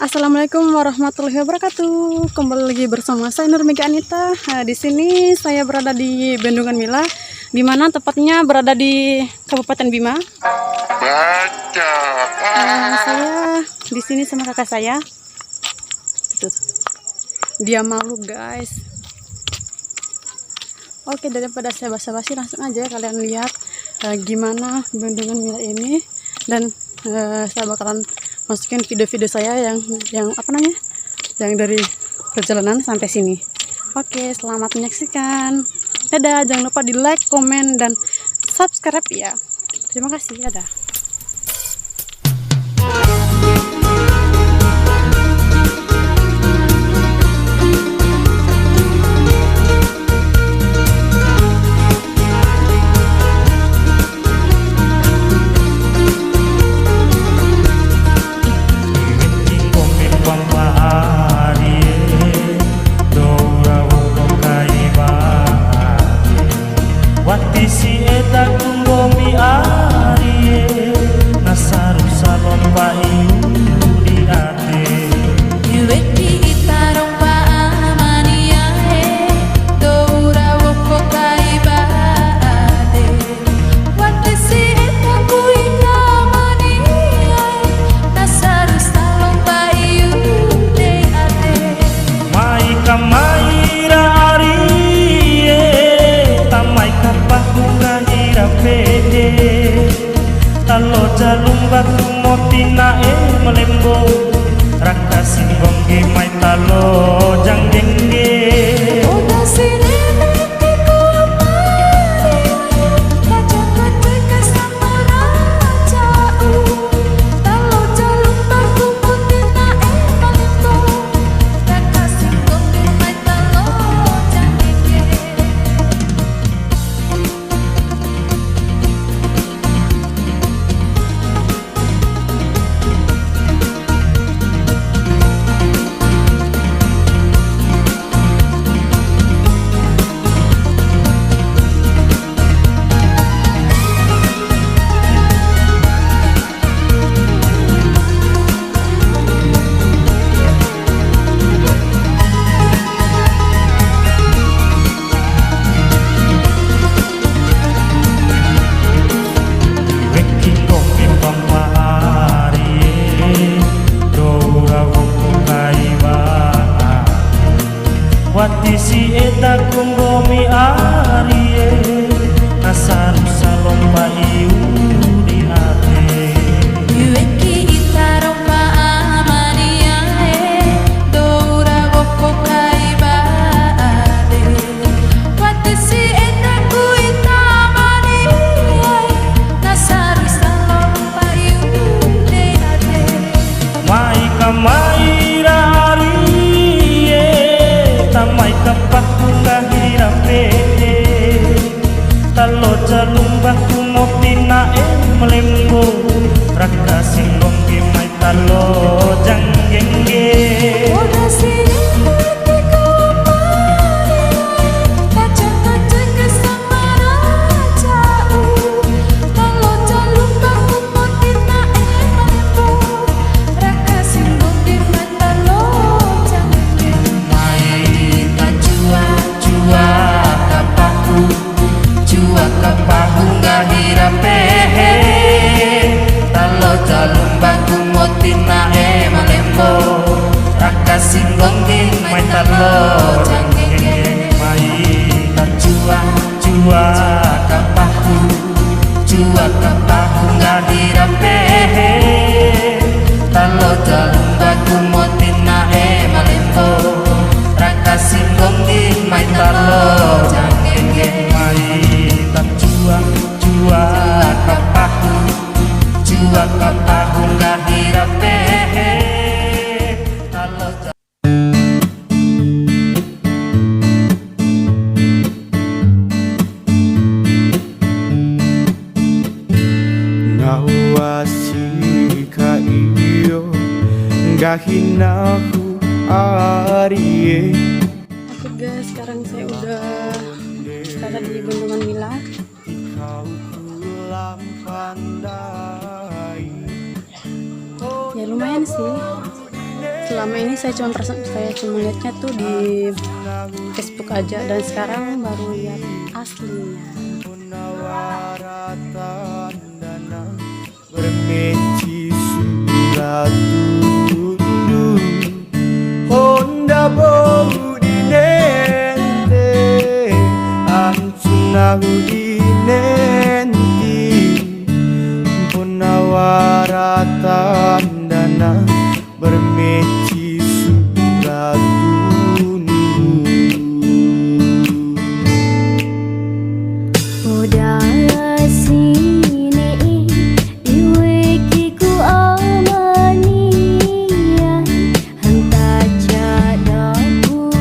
Assalamualaikum warahmatullahi wabarakatuh. Kembali lagi bersama saya Nurmega Anita. Di sini saya berada di Bendungan Mila, di mana tepatnya berada di Kabupaten Bima. Saya di sini sama kakak saya. Dia malu, guys. Oke, daripada saya basa-basi, langsung aja kalian lihat gimana Bendungan Mila ini, dan saya bakalan masukin video-video saya yang apa namanya, yang dari perjalanan sampai sini. Oke, selamat menyaksikan. Dadah, jangan lupa di like, komen, dan subscribe ya. Terima kasih, dadah. Si eta kumbomi arie nasaru salon payu di ate Yueki itarong paamania doura woko kaibade wati si eta kuina mania nasaru salon payu di ate mai kamaira arie tamai kapahunga hirapede talo jalung batu motina melembo raka singgong ge mai talo janggengge oda sini nanti ku amari kaca-kaca kesamara jauh talo jalung batu motina melembo raka singgong ge mai talo janggengge. wati si eta kumbomi arie nasaru salon payu di ate Yueki itarong paamania doura woko kaibade wati si eta kuita mania nasaru salon payu de ate mai kamaira arie tamai kapahunga hirapede talo jalung batu motina melembo raka singgong ge mai talo janggengge oda sini nanti ku amari kaca-kaca kesamara jauh talo jalung batu motina melembo raka singgong ge mai talo janggengge. mai Jua kapahu ngahirapehe talo jalung baku motina malembo raka singgong di mai talo janggenge mai jua kapahu ngahirapehe talo jalung baku motina malembo raka singgong di mai talo janggenge mai jua kapahu ngahirapehe talo Ngawasi ka iyo gahinahu arie. Oke guys, sekarang saya udah berada di Bendungan Mila. Kau pulang pandai Ya lumayan sih. selama ini saya cuma lihatnya tuh di Facebook aja, dan sekarang baru lihat aslinya. Bermeci surat tundu Honda bau dinente Ancunahu dinenti Punawaratan dana Bermeci surat tundu Udah sini diwekiku amanian Hanta cadaku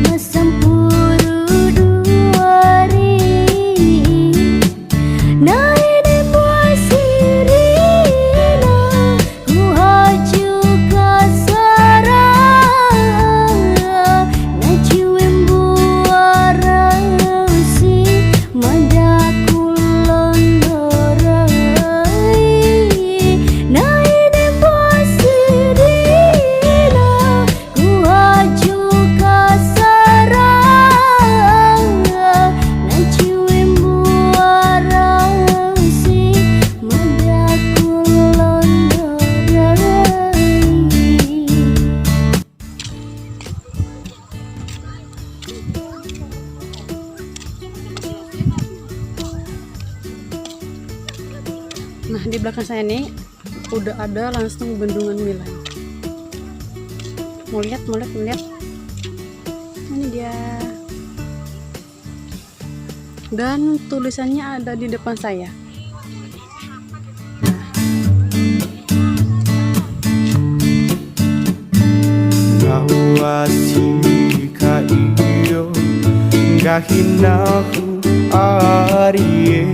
masampuru duari Naide puasirina ku haju kasara Naciwem buarausi madaku londorai Naide puasirina ku haju kasara Naciwem buarausi madaku londorai. Nah, di belakang saya nih udah ada langsung bendungan Milan. Mau lihat? Ini dia. Dan tulisannya ada di depan saya. Ngawasi ka iyo Gahinahu arie